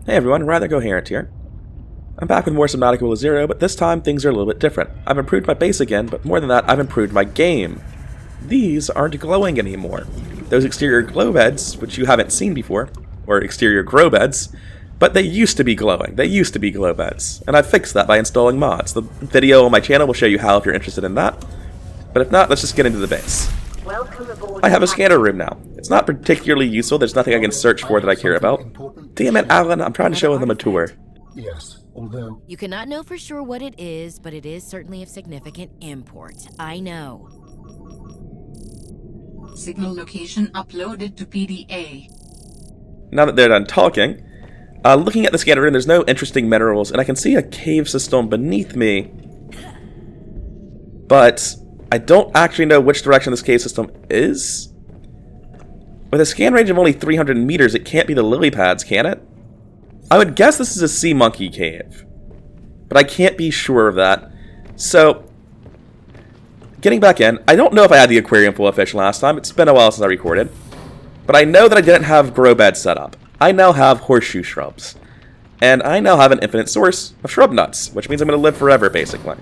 Hey everyone, Rather Coherent here. I'm back with more Subnautica Below Zero, but this time things are a little bit different. I've improved my base again, but more than that, I've improved my game. These aren't glowing anymore. Those exterior glow beds, which you haven't seen before, or exterior grow beds, but they used to be glowing. They used to be glow beds, and I fixed that by installing mods. The video on my channel will show you how if you're interested in that, but if not, let's just get into the base. I have a scanner room now. It's not particularly useful, there's nothing I can search for that I care about. Damn it, Alan, I'm trying to show them a tour. Yes, although... You cannot know for sure what it is, but it is certainly of significant import. I know. Signal location uploaded to PDA. Now that they're done talking, looking at the scanner room, there's no interesting minerals, and I can see a cave system beneath me. But I don't actually know which direction this cave system is. With a scan range of only 300 meters, it can't be the lily pads, can it? I would guess this is a sea monkey cave, but I can't be sure of that. So, getting back in, I don't know if I had the aquarium full of fish last time. It's been a while since I recorded. But I know that I didn't have grow beds set up. I now have horseshoe shrubs. And I now have an infinite source of shrub nuts, which means I'm going to live forever, basically.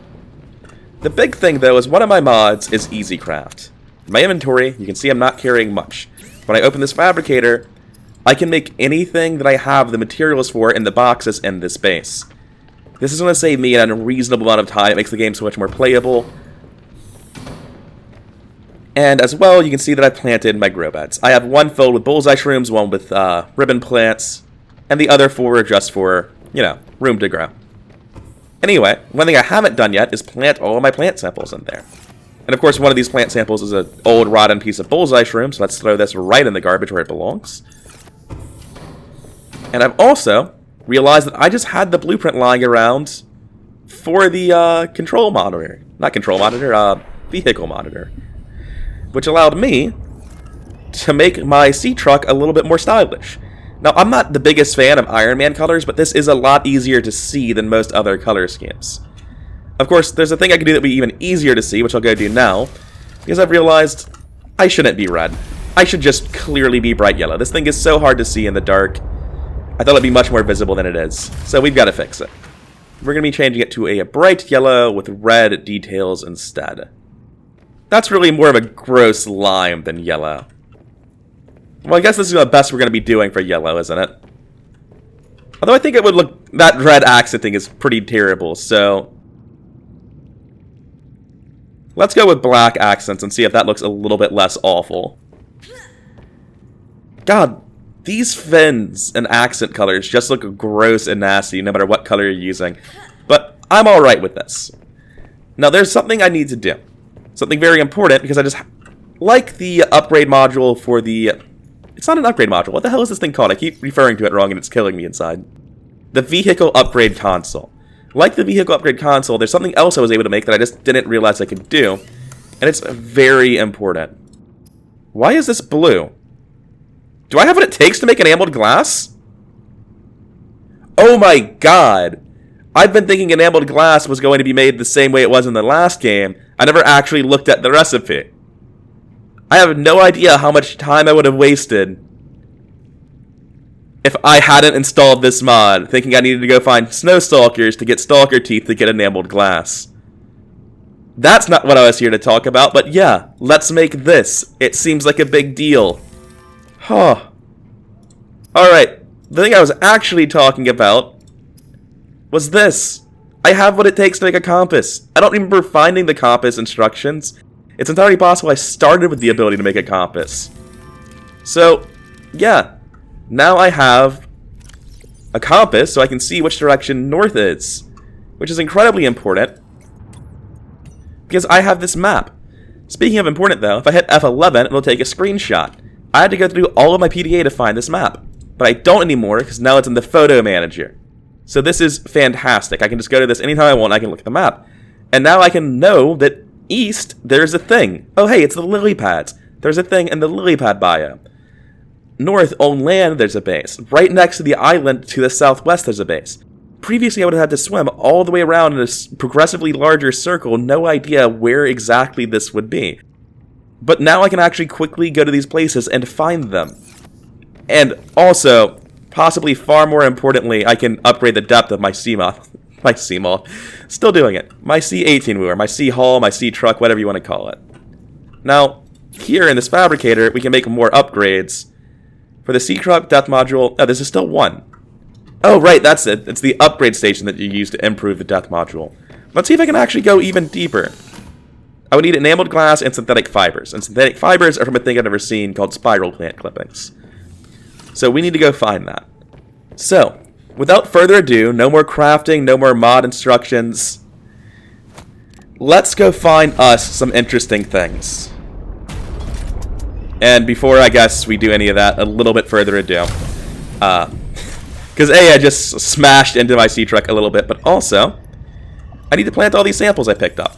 The big thing, though, is one of my mods is EasyCraft. In my inventory, you can see I'm not carrying much. When I open this fabricator, I can make anything that I have the materials for in the boxes in this base. This is going to save me an unreasonable amount of time. It makes the game so much more playable. And as well, you can see that I planted my grow beds. I have one filled with bullseye shrooms, one with ribbon plants, and the other four are just for, you know, room to grow. Anyway, one thing I haven't done yet is plant all of my plant samples in there. And of course, one of these plant samples is an old rotten piece of bullseye shroom, so let's throw this right in the garbage where it belongs. And I've also realized that I just had the blueprint lying around for the control monitor. Not control monitor, vehicle monitor. Which allowed me to make my sea truck a little bit more stylish. Now, I'm not the biggest fan of Iron Man colors, but this is a lot easier to see than most other color schemes. Of course, there's a thing I can do that would be even easier to see, which I'll go do now, because I've realized I shouldn't be red. I should just clearly be bright yellow. This thing is so hard to see in the dark. I thought it'd be much more visible than it is, so we've got to fix it. We're going to be changing it to a bright yellow with red details instead. That's really more of a gross lime than yellow. Well, I guess this is the best we're going to be doing for yellow, isn't it? Although I think it would look... that red accenting is pretty terrible, so... let's go with black accents and see if that looks a little bit less awful. God, these fins and accent colors just look gross and nasty no matter what color you're using. But I'm alright with this. Now, there's something I need to do. Something very important, because I just like the upgrade module for the... it's not an upgrade module. What the hell is this thing called? I keep referring to it wrong and it's killing me inside. The vehicle upgrade console. Like the vehicle upgrade console, there's something else I was able to make that I just didn't realize I could do. And it's very important. Why is this blue? Do I have what it takes to make enameled glass? Oh my god! I've been thinking enameled glass was going to be made the same way it was in the last game. I never actually looked at the recipe. I have no idea how much time I would have wasted if I hadn't installed this mod, thinking I needed to go find snow stalkers to get stalker teeth to get enameled glass. That's not what I was here to talk about, but yeah, let's make this. It seems like a big deal. Huh. Alright, the thing I was actually talking about was this. I have what it takes to make a compass. I don't remember finding the compass instructions. It's entirely possible I started with the ability to make a compass. So, yeah. Now I have a compass so I can see which direction north is. Which is incredibly important, because I have this map. Speaking of important though, if I hit F11, it'll take a screenshot. I had to go through all of my PDA to find this map. But I don't anymore, because now it's in the photo manager. So this is fantastic. I can just go to this anytime I want, I can look at the map. And now I can know that east, there's a thing. Oh hey, it's the lily pads. There's a thing in the lily pad biome. North, on land, there's a base. Right next to the island to the southwest, there's a base. Previously, I would have had to swim all the way around in a progressively larger circle, no idea where exactly this would be. But now I can actually quickly go to these places and find them. And also, possibly far more importantly, I can upgrade the depth of my Seamoth. My Seamoth. Still doing it. My C-18 wheeler, my C-Hull, my C-Truck, whatever you want to call it. Now, here in this fabricator, we can make more upgrades. For the C-Truck depth module, oh, this is still 1. Oh, right, that's it. It's the upgrade station that you use to improve the depth module. Let's see if I can actually go even deeper. I would need enameled glass and synthetic fibers. And synthetic fibers are from a thing I've never seen called spiral plant clippings. So we need to go find that. So, without further ado, no more crafting, no more mod instructions. Let's go find us some interesting things. And before, I guess, we do any of that, a little bit further ado. Because A, I just smashed into my C-Truck a little bit, but also, I need to plant all these samples I picked up.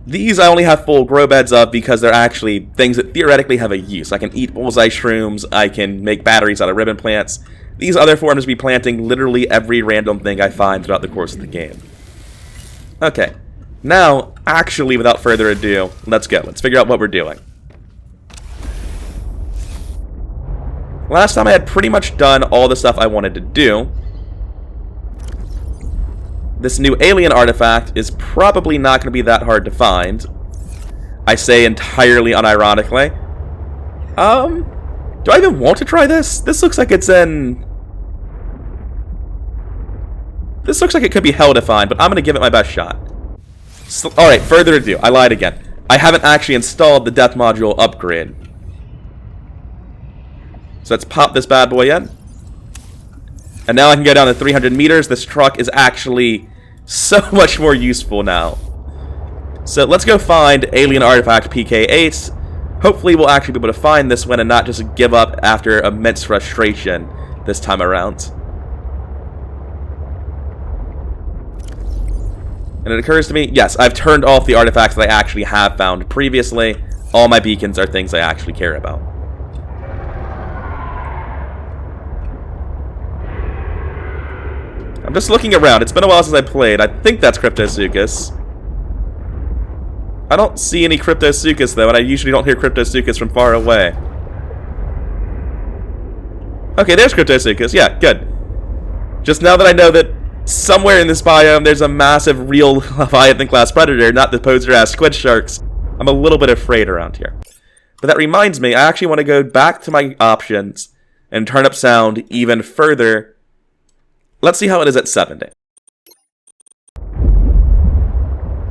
These I only have full grow beds of because they're actually things that theoretically have a use. I can eat bullseye shrooms, I can make batteries out of ribbon plants. These other forms be planting literally every random thing I find throughout the course of the game. Okay, now, actually, without further ado, let's go. Let's figure out what we're doing. Last time I had pretty much done all the stuff I wanted to do. This new alien artifact is probably not going to be that hard to find. I say entirely unironically. Do I even want to try this? This looks like it's in... This looks like it could be hell to find, but I'm going to give it my best shot. So, alright, further ado. I lied again. I haven't actually installed the depth module upgrade. So let's pop this bad boy in. And now I can go down to 300 meters. This truck is actually so much more useful now. So let's go find Alien Artifact PK8. Hopefully we'll actually be able to find this one and not just give up after immense frustration this time around. And it occurs to me, yes, I've turned off the artifacts that I actually have found previously. All my beacons are things I actually care about. I'm just looking around. It's been a while since I played. I think that's Cryptosuchus. I don't see any Cryptosuchus, though, and I usually don't hear Cryptosuchus from far away. Okay, there's Cryptosuchus. Yeah, good. Just now that I know that somewhere in this biome there's a massive real Leviathan-class predator, not the poser-ass squid sharks, I'm a little bit afraid around here. But that reminds me, I actually want to go back to my options and turn up sound even further. Let's see how it is at 70.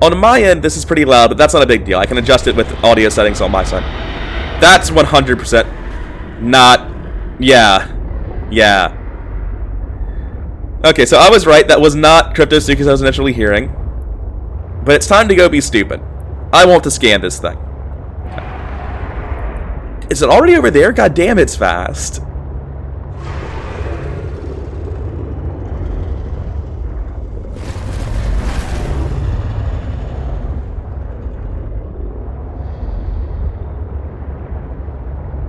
On my end, this is pretty loud, but that's not a big deal. I can adjust it with audio settings on my side. That's 100% not... Yeah. Okay, so I was right. That was not Cryptosuchus I was initially hearing. But it's time to go be stupid. I want to scan this thing. Is it already over there? God damn, it's fast.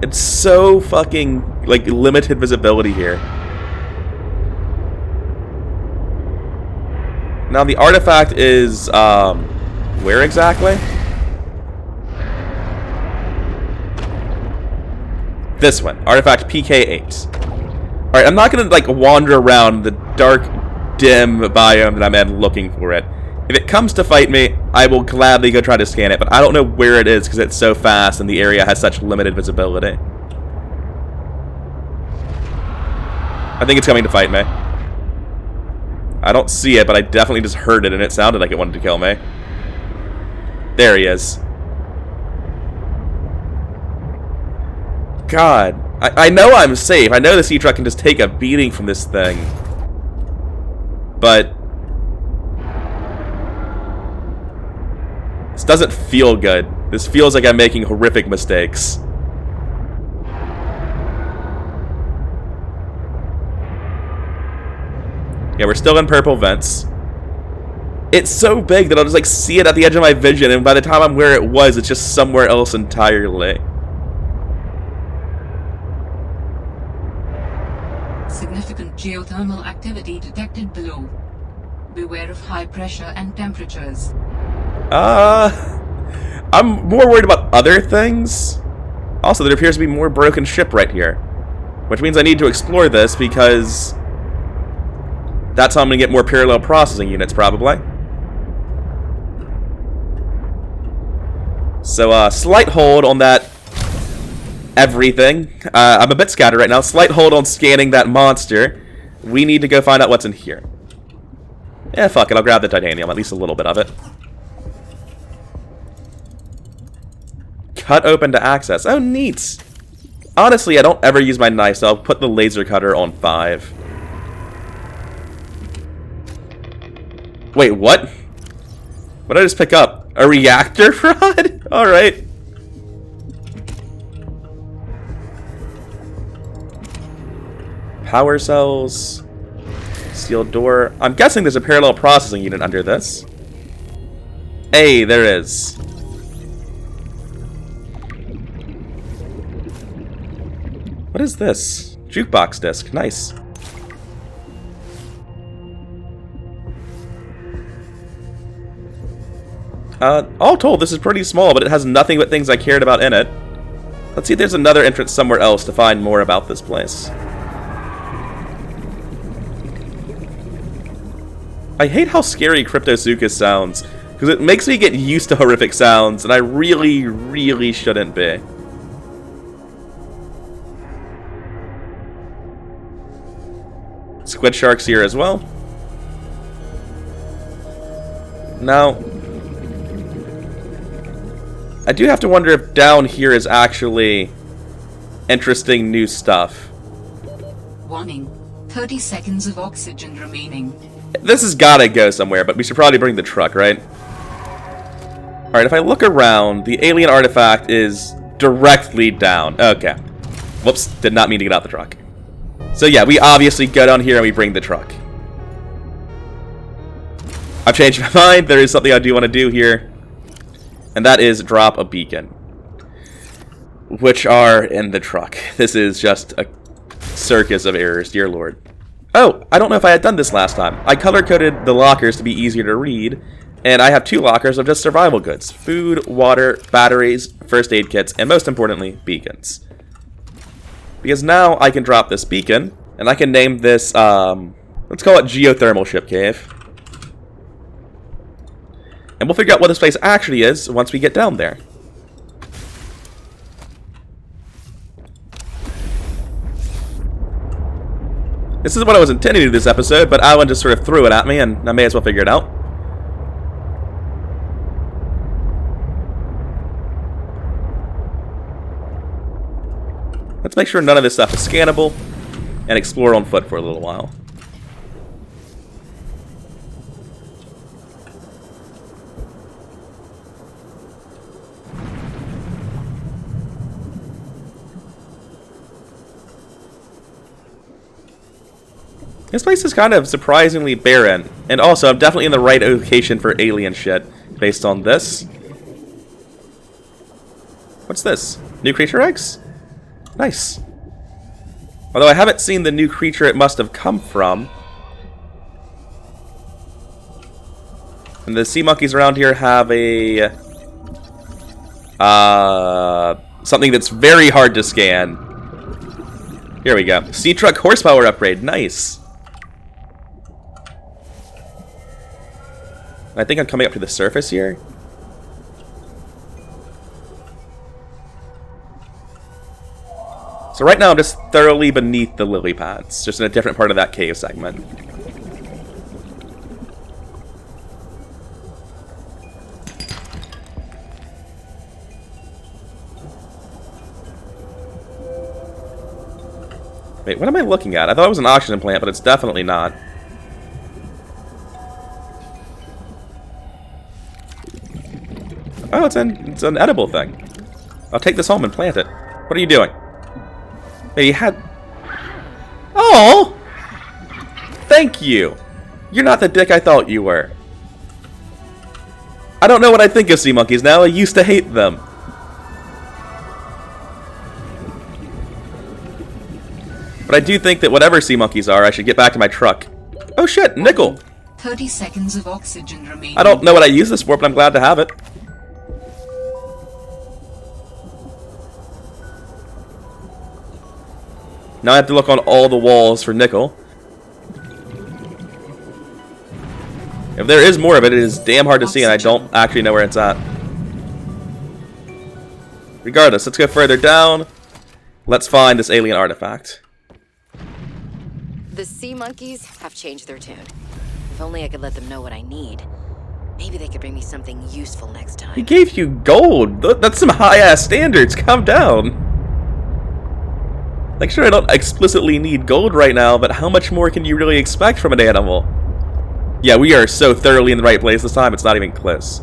It's so fucking, like, limited visibility here. Now, the artifact is, where exactly? This one. Artifact PK8. Alright, I'm not gonna, like, wander around the dark, dim biome that I'm in looking for it. If it comes to fight me, I will gladly go try to scan it, but I don't know where it is because it's so fast and the area has such limited visibility. I think it's coming to fight me. I don't see it, but I definitely just heard it and it sounded like it wanted to kill me. There he is. God. I know I'm safe. I know the sea truck can just take a beating from this thing. But this doesn't feel good. This feels like I'm making horrific mistakes. Yeah, we're still in purple vents. It's so big that I'll just like see it at the edge of my vision, and by the time I'm where it was, it's just somewhere else entirely. Significant geothermal activity detected below. Beware of high pressure and temperatures. I'm more worried about other things. Also, there appears to be more broken ship right here. Which means I need to explore this because that's how I'm going to get more parallel processing units, probably. So, slight hold on that everything. I'm a bit scattered right now. Slight hold on scanning that monster. We need to go find out what's in here. Yeah, fuck it. I'll grab the titanium, at least a little bit of it. Cut open to access. Oh, neat. Honestly, I don't ever use my knife, so I'll put the laser cutter on 5. Wait, what? What did I just pick up? A reactor rod? Alright. Power cells. Sealed door. I'm guessing there's a parallel processing unit under this. Hey, there is. What is this? Jukebox disc. Nice. All told, this is pretty small, but it has nothing but things I cared about in it. Let's see if there's another entrance somewhere else to find more about this place. I hate how scary Cryptosuchus sounds, because it makes me get used to horrific sounds, and I really, really shouldn't be. Squid sharks here as well. Now, I do have to wonder if down here is actually interesting new stuff. Warning. 30 seconds of oxygen remaining. This has gotta go somewhere, but we should probably bring the truck, right? Alright, if I look around, the alien artifact is directly down. Okay. Whoops, did not mean to get out the truck. So yeah, we obviously go down here and we bring the truck. I've changed my mind. There is something I do want to do here. And that is drop a beacon. Which are in the truck. This is just a circus of errors, dear lord. Oh, I don't know if I had done this last time. I color-coded the lockers to be easier to read. And I have 2 lockers of just survival goods. Food, water, batteries, first aid kits, and most importantly, beacons. Because now I can drop this beacon, and I can name this, let's call it Geothermal Ship Cave. And we'll figure out what this place actually is once we get down there. This is what I was intending to do this episode, but Alan just sort of threw it at me, and I may as well figure it out. Let's make sure none of this stuff is scannable, and explore on foot for a little while. This place is kind of surprisingly barren, and also I'm definitely in the right location for alien shit, based on this. What's this? New creature eggs? Nice. Although I haven't seen the new creature it must have come from. And the sea monkeys around here have a... something that's very hard to scan. Here we go. Sea truck horsepower upgrade. Nice. I think I'm coming up to the surface here. So right now I'm just thoroughly beneath the lily pads, just in a different part of that cave segment. Wait, what am I looking at? I thought it was an oxygen plant, but it's definitely not. Oh, it's an edible thing. I'll take this home and plant it. What are you doing? Hey, you had... Oh! Thank you! You're not the dick I thought you were. I don't know what I think of sea monkeys now. I used to hate them. But I do think that whatever sea monkeys are, I should get back to my truck. Oh shit, nickel! 30 seconds of oxygen remaining. I don't know what I use this for, but I'm glad to have it. Now I have to look on all the walls for nickel. If there is more of it, it is damn hard to see, and I don't actually know where it's at. Regardless, let's go further down. Let's find this alien artifact. The sea monkeys have changed their tune. If only I could let them know what I need. Maybe they could bring me something useful next He time. gave you gold. That's some high-ass standards. Calm down. Like, sure, I don't explicitly need gold right now, but how much more can you really expect from an animal? Yeah, we are so thoroughly in the right place this time, it's not even close.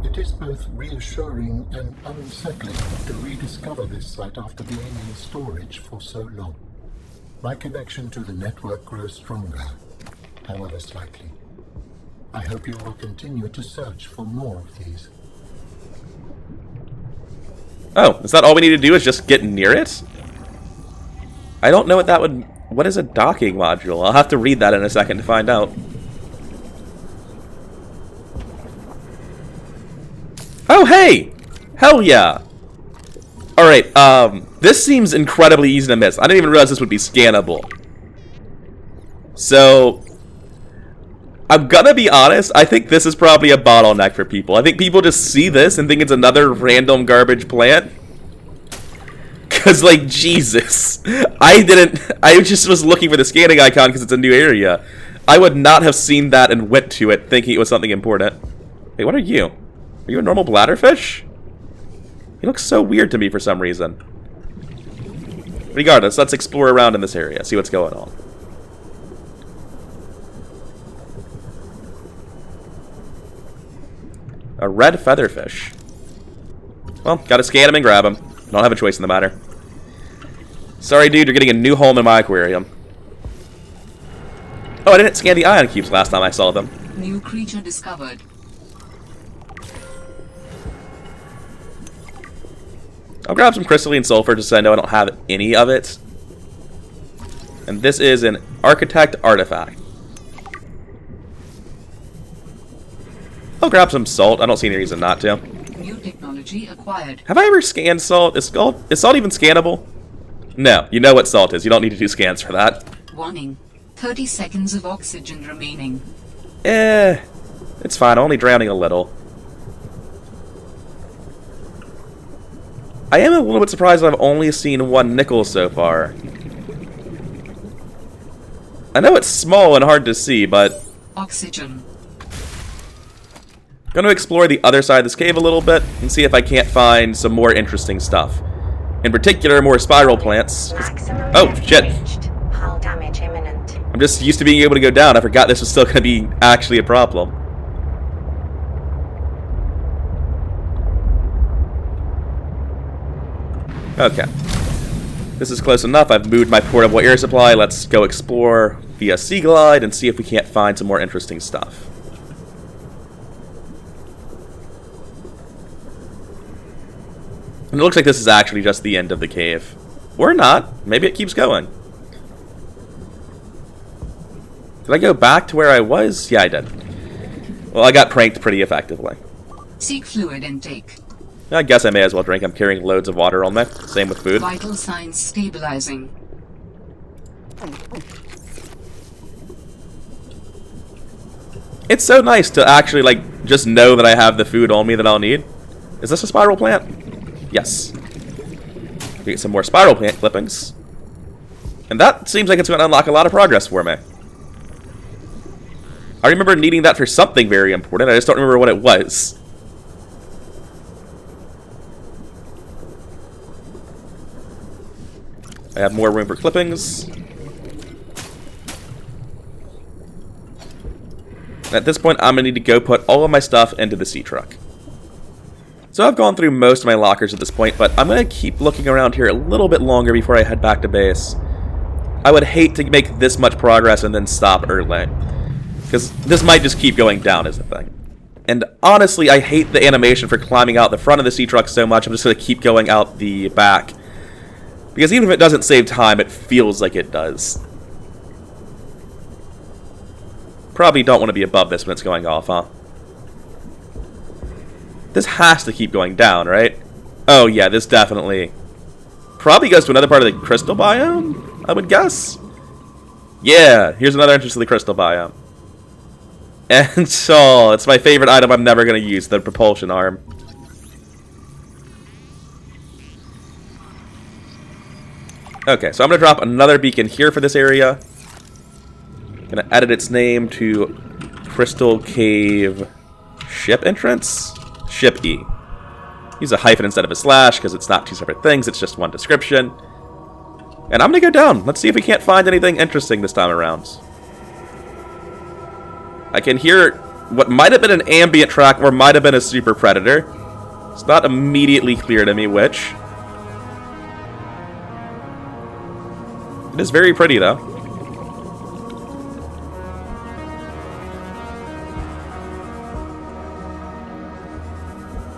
It is both reassuring and unsettling to rediscover this site after being in storage for so long. My connection to the network grows stronger, however slightly. I hope you will continue to search for more of these. Oh, is that all we need to do is just get near it? I don't know what that would... What is a docking module? I'll have to read that in a second to find out. Oh, hey! Hell yeah! Alright, this seems incredibly easy to miss. I didn't even realize this would be scannable. So, I'm gonna be honest, I think this is probably a bottleneck for people. I think people just see this and think it's another random garbage plant. Cause, like, Jesus. I just was looking for the scanning icon because it's a new area. I would not have seen that and went to it thinking it was something important. Wait, what are you? Are you a normal bladderfish? He looks so weird to me for some reason. Regardless, let's explore around in this area, see what's going on. A red featherfish. Well, gotta scan him and grab him. I don't have a choice in the matter. Sorry, dude, you're getting a new home in my aquarium. Oh, I didn't scan the ion cubes last time I saw them. New creature discovered. I'll grab some crystalline sulfur just so I know I don't have any of it. And this is an architect artifact. I'll grab some salt. I don't see any reason not to. New technology acquired. Have I ever scanned salt? Is salt even scannable? No. You know what salt is. You don't need to do scans for that. Warning. 30 seconds of oxygen remaining. It's fine. I'm only drowning a little. I am a little bit surprised that I've only seen one nickel so far. I know it's small and hard to see, but... Oxygen. I'm going to explore the other side of this cave a little bit and see if I can't find some more interesting stuff. In particular, more spiral plants. Oh, shit. Hull damage imminent. I'm just used to being able to go down. I forgot this was still going to be actually a problem. Okay. This is close enough. I've moved my portable air supply. Let's go explore via Sea Glide and see if we can't find some more interesting stuff. And it looks like this is actually just the end of the cave. Or not. Maybe it keeps going. Did I go back to where I was? Yeah, I did. Well, I got pranked pretty effectively. Seek fluid intake. I guess I may as well drink. I'm carrying loads of water on me. Same with food. Vital signs stabilizing. It's so nice to actually, like, just know that I have the food on me that I'll need. Is this a spiral plant? Yes. We get some more spiral plant clippings. And that seems like it's going to unlock a lot of progress for me. I remember needing that for something very important. I just don't remember what it was. I have more room for clippings. At this point, I'm going to need to go put all of my stuff into the sea truck. So I've gone through most of my lockers at this point, but I'm going to keep looking around here a little bit longer before I head back to base. I would hate to make this much progress and then stop early, because this might just keep going down as a thing. And honestly, I hate the animation for climbing out the front of the sea truck so much, I'm just going to keep going out the back. Because even if it doesn't save time, it feels like it does. Probably don't want to be above this when it's going off, huh? This has to keep going down, right? Oh yeah, this definitely probably goes to another part of the crystal biome, I would guess. Yeah, here's another entrance to the crystal biome. And so, it's my favorite item I'm never going to use, the propulsion arm. Okay, so I'm going to drop another beacon here for this area. Going to edit its name to Crystal Cave Ship Entrance? Ship E. Use a hyphen instead of a slash because it's not two separate things, it's just one description. And I'm going to go down. Let's see if we can't find anything interesting this time around. I can hear what might have been an ambient track or might have been a super predator. It's not immediately clear to me which. It is very pretty though.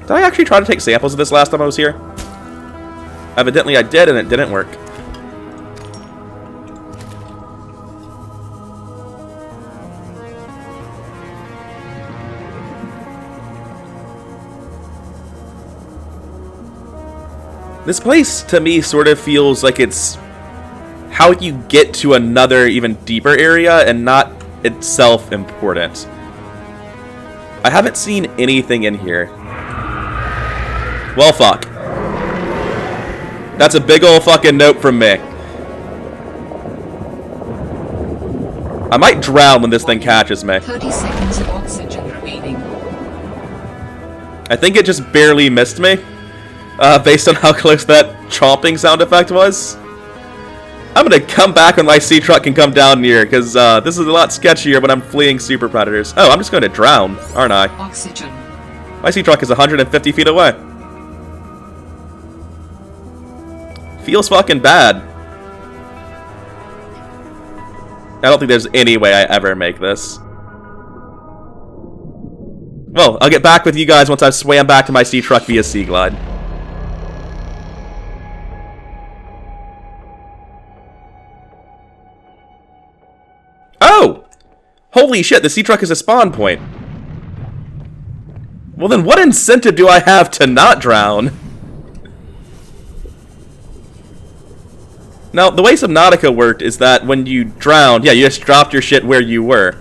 Did I actually try to take samples of this last time I was here? Evidently I did, and it didn't work. This place, to me, sort of feels like it's how you get to another, even deeper area, and not itself important. I haven't seen anything in here. Well, fuck. That's a big ol' fucking note from me. I might drown when this thing catches me. 30 seconds of oxygen remaining. I think it just barely missed me. Based on how close that chomping sound effect was. I'm gonna come back when my sea truck can come down near, because this is a lot sketchier when I'm fleeing super predators. Oh, I'm just going to drown, aren't I? Oxygen. My sea truck is 150 feet away. Feels fucking bad. I don't think there's any way I ever make this. Well, I'll get back with you guys once I've swam back to my sea truck via Sea Glide. Oh! Holy shit, the sea truck is a spawn point. Well then what incentive do I have to not drown? Now, the way Subnautica worked is that when you drowned, yeah, you just dropped your shit where you were.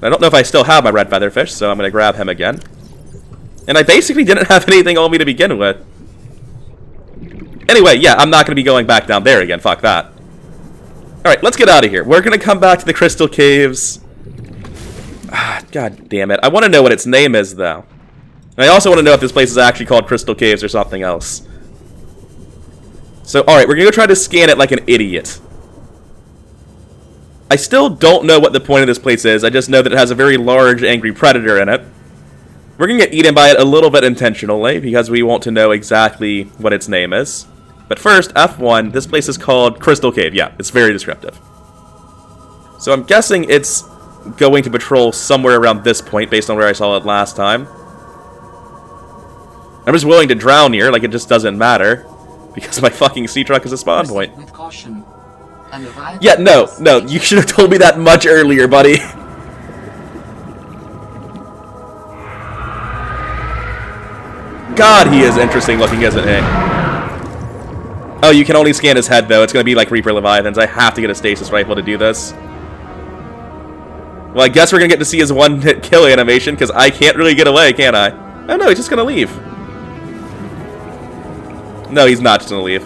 I don't know if I still have my red featherfish, so I'm gonna grab him again. And I basically didn't have anything on me to begin with. Anyway, yeah, I'm not going to be going back down there again. Fuck that. Alright, let's get out of here. We're going to come back to the Crystal Caves. God damn it. I want to know what its name is, though. And I also want to know if this place is actually called Crystal Caves or something else. So, alright, we're going to go try to scan it like an idiot. I still don't know what the point of this place is. I just know that it has a very large, angry predator in it. We're going to get eaten by it a little bit intentionally, because we want to know exactly what its name is. But first, F1, this place is called Crystal Cave. Yeah, it's very descriptive. So I'm guessing it's going to patrol somewhere around this point, based on where I saw it last time. I'm just willing to drown here, like it just doesn't matter. Because my fucking sea truck is a spawn point. With caution. Yeah, no, you should have told me that much earlier, buddy. God, he is interesting looking, isn't he? Oh, you can only scan his head, though. It's going to be like Reaper Leviathans. I have to get a stasis rifle to do this. Well, I guess we're going to get to see his one-hit kill animation, because I can't really get away, can I? Oh, no, he's just going to leave. No, he's not just going to leave.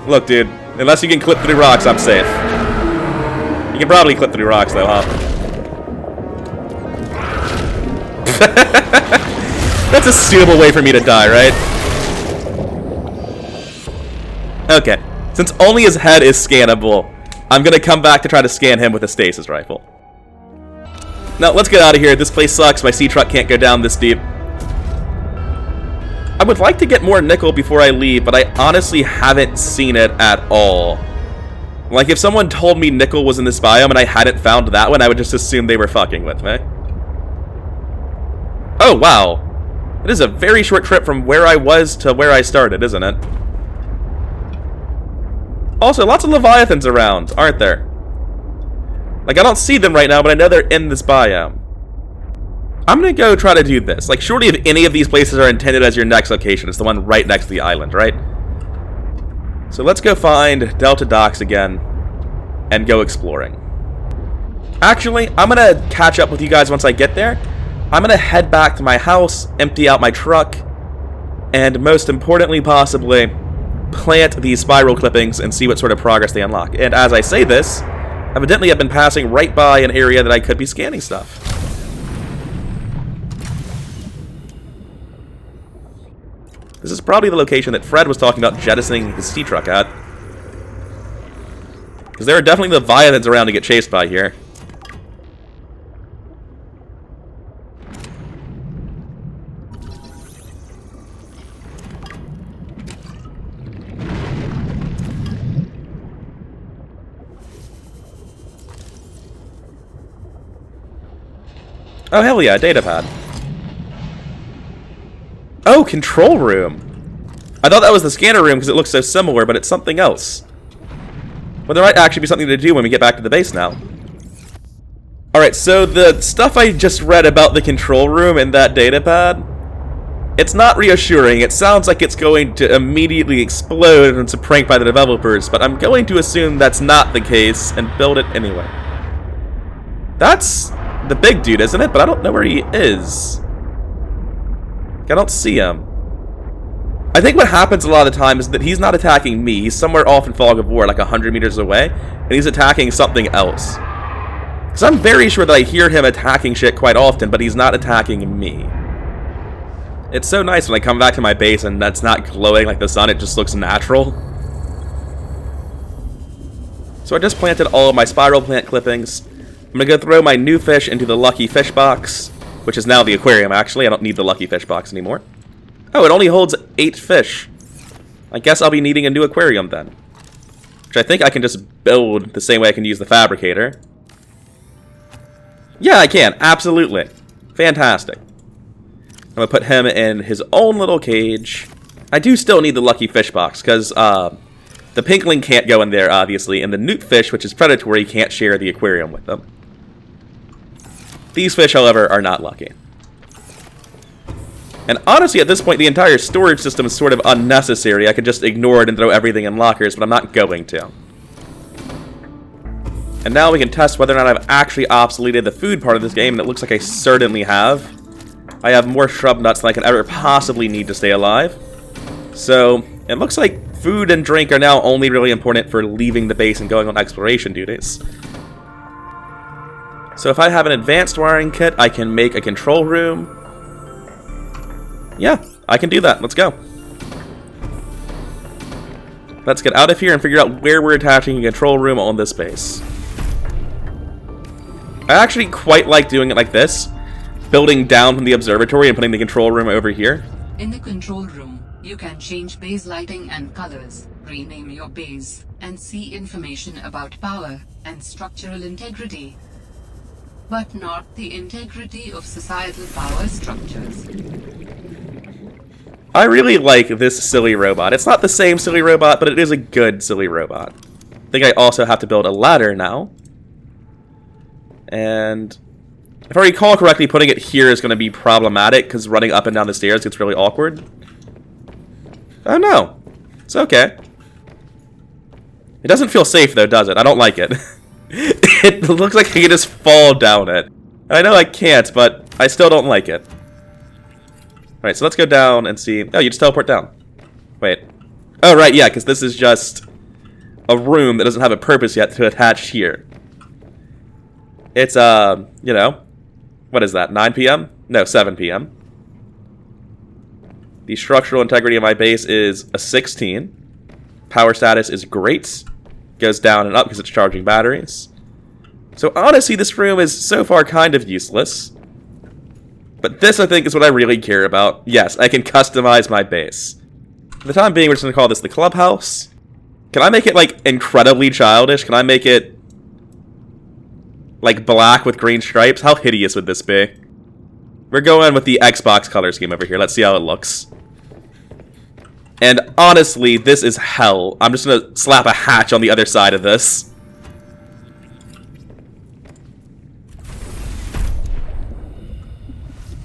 Look, dude. Unless you can clip through rocks, I'm safe. You can probably clip through rocks, though, huh? That's a suitable way for me to die, right? Okay. Since only his head is scannable, I'm gonna come back to try to scan him with a stasis rifle. Now, let's get out of here. This place sucks. My sea truck can't go down this deep. I would like to get more nickel before I leave, but I honestly haven't seen it at all. Like, if someone told me nickel was in this biome and I hadn't found that one, I would just assume they were fucking with me. Oh, wow. It is a very short trip from where I was to where I started, isn't it? Also, lots of Leviathans around, aren't there? Like, I don't see them right now, but I know they're in this biome. I'm gonna go try to do this. Like, surely if any of these places are intended as your next location, it's the one right next to the island, right? So let's go find Delta Docks again and go exploring. Actually, I'm gonna catch up with you guys once I get there. I'm gonna head back to my house, empty out my truck, and most importantly, possibly, plant these spiral clippings and see what sort of progress they unlock. And as I say this, evidently I've been passing right by an area that I could be scanning stuff. This is probably the location that Fred was talking about jettisoning his sea truck at. Because there are definitely the Leviathans around to get chased by here. Oh, hell yeah, data pad. Oh, control room. I thought that was the scanner room because it looks so similar, but it's something else. Well, there might actually be something to do when we get back to the base now. Alright, so the stuff I just read about the control room and that data pad, it's not reassuring. It sounds like it's going to immediately explode and it's a prank by the developers, but I'm going to assume that's not the case and build it anyway. That's the big dude, isn't it? But I don't know where he is. I don't see him. I think what happens a lot of the time is that he's not attacking me. He's somewhere off in Fog of War, like 100 meters away, and he's attacking something else. Because I'm very sure that I hear him attacking shit quite often, but he's not attacking me. It's so nice when I come back to my base and that's not glowing like the sun, it just looks natural. So I just planted all of my spiral plant clippings. I'm going to go throw my new fish into the lucky fish box, which is now the aquarium, actually. I don't need the lucky fish box anymore. Oh, it only holds 8 fish. I guess I'll be needing a new aquarium then. Which I think I can just build the same way I can use the fabricator. Yeah, I can. Absolutely. Fantastic. I'm going to put him in his own little cage. I do still need the lucky fish box, because the pinkling can't go in there, obviously, and the newt fish, which is predatory, can't share the aquarium with them. These fish, however, are not lucky. And honestly, at this point, the entire storage system is sort of unnecessary. I could just ignore it and throw everything in lockers, but I'm not going to. And now we can test whether or not I've actually obsoleted the food part of this game, and it looks like I certainly have. I have more shrub nuts than I could ever possibly need to stay alive. So, it looks like food and drink are now only really important for leaving the base and going on exploration duties. So if I have an advanced wiring kit, I can make a control room. Yeah, I can do that. Let's go. Let's get out of here and figure out where we're attaching a control room on this base. I actually quite like doing it like this. Building down from the observatory and putting the control room over here. In the control room, you can change base lighting and colors, rename your base, and see information about power and structural integrity. But not the integrity of societal power structures. I really like this silly robot. It's not the same silly robot, but it is a good silly robot. I think I also have to build a ladder now. And if I recall correctly, putting it here is going to be problematic, because running up and down the stairs gets really awkward. Oh no. It's okay. It doesn't feel safe though, does it? I don't like it. It looks like I can just fall down it. I know I can't, but I still don't like it. Alright, so let's go down and see. Oh, you just teleport down. Wait. Oh, right, yeah, because this is just a room that doesn't have a purpose yet to attach here. It's, you know, what is that, 9 p.m.? No, 7 p.m. The structural integrity of my base is a 16. Power status is great. Goes down and up because it's charging batteries. So honestly, this room is so far kind of useless. But this, I think, is what I really care about. Yes, I can customize my base. For the time being, we're just going to call this the clubhouse. Can I make it, like, incredibly childish? Can I make it, like, black with green stripes? How hideous would this be? We're going with the Xbox color scheme over here. Let's see how it looks. And honestly, this is hell. I'm just going to slap a hatch on the other side of this.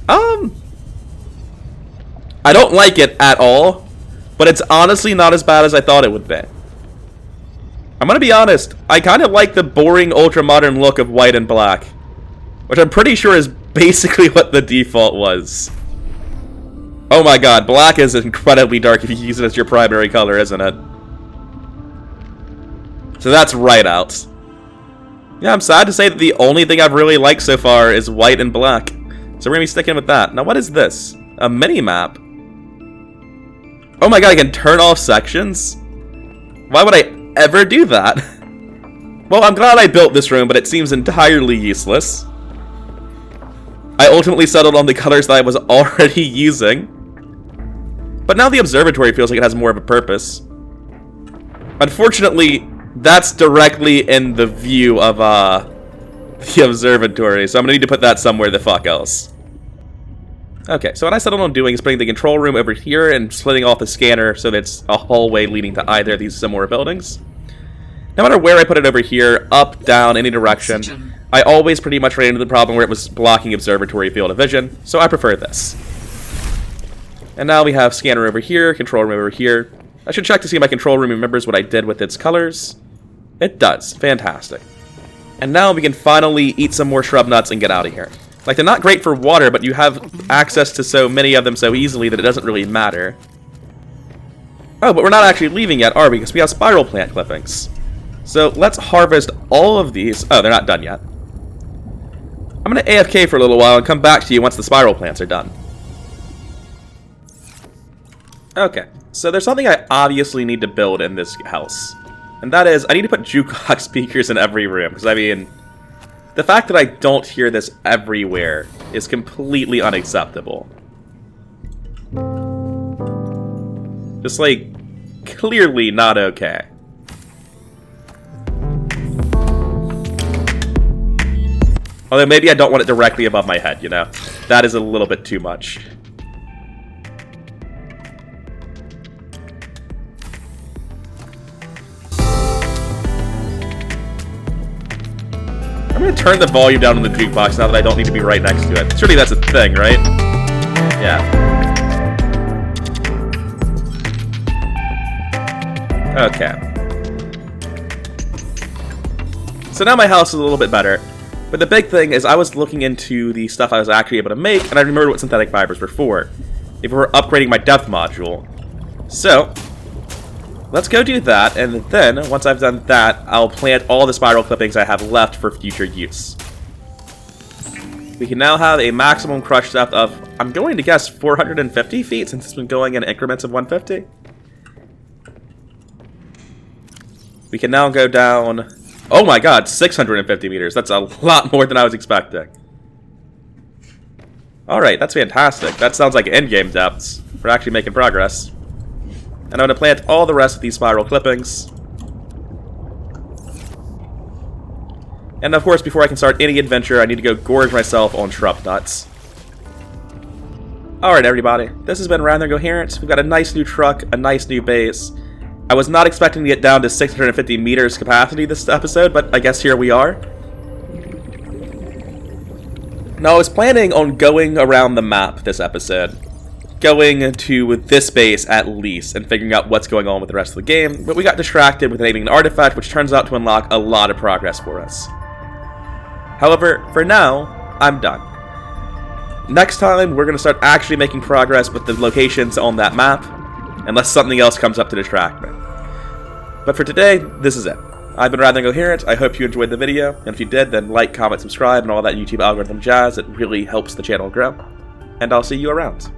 I don't like it at all, but it's honestly not as bad as I thought it would be. I'm gonna be honest, I kind of like the boring ultra-modern look of white and black, which I'm pretty sure is basically what the default was. Oh my god, black is incredibly dark if you use it as your primary color, isn't it? So that's right out. Yeah, I'm sad to say that the only thing I've really liked so far is white and black. So we're gonna be sticking with that. Now what is this? A mini-map? Oh my god, I can turn off sections? Why would I ever do that? Well, I'm glad I built this room, but it seems entirely useless. I ultimately settled on the colors that I was already using. But now the observatory feels like it has more of a purpose. Unfortunately, that's directly in the view of the observatory, so I'm gonna need to put that somewhere the fuck else. Okay, so what I settled on doing is putting the control room over here and splitting off the scanner so that it's a hallway leading to either of these similar buildings. No matter where I put it over here, up, down, any direction, I always pretty much ran into the problem where it was blocking observatory field of vision, so I prefer this. And now we have scanner over here, control room over here. I should check to see if my control room remembers what I did with its colors. It does. Fantastic. And now we can finally eat some more shrub nuts and get out of here. Like, they're not great for water, but you have access to so many of them so easily that it doesn't really matter. Oh, but we're not actually leaving yet, are we? Because we have spiral plant clippings. So let's harvest all of these. Oh, they're not done yet. I'm going to AFK for a little while and come back to you once the spiral plants are done. Okay, so there's something I obviously need to build in this house. And that is, I need to put jukebox speakers in every room. Because, I mean, the fact that I don't hear this everywhere is completely unacceptable. Just, like, clearly not okay. Although maybe I don't want it directly above my head, you know? That is a little bit too much. I'm gonna turn the volume down on the jukebox now that I don't need to be right next to it. Surely that's a thing, right? Yeah. Okay. So now my house is a little bit better. But the big thing is I was looking into the stuff I was actually able to make, and I remembered what synthetic fibers were for. If we were upgrading my depth module. So, let's go do that, and then, once I've done that, I'll plant all the spiral clippings I have left for future use. We can now have a maximum crush depth of, I'm going to guess, 450 feet, since it's been going in increments of 150. We can now go down, oh my god, 650 meters. That's a lot more than I was expecting. Alright, that's fantastic. That sounds like endgame depths. We're actually making progress. And I'm going to plant all the rest of these spiral clippings. And of course, before I can start any adventure, I need to go gorge myself on shrub nuts. Alright everybody, this has been Rather Coherent. We've got a nice new truck, a nice new base. I was not expecting to get down to 650 meters capacity this episode, but I guess here we are. Now I was planning on going around the map this episode. Going to this base at least, and figuring out what's going on with the rest of the game, but we got distracted with naming an artifact which turns out to unlock a lot of progress for us. However, for now, I'm done. Next time, we're going to start actually making progress with the locations on that map, unless something else comes up to distract me. But for today, this is it. I've been Rather Coherent. I hope you enjoyed the video, and if you did, then like, comment, subscribe, and all that YouTube algorithm jazz. It really helps the channel grow. And I'll see you around.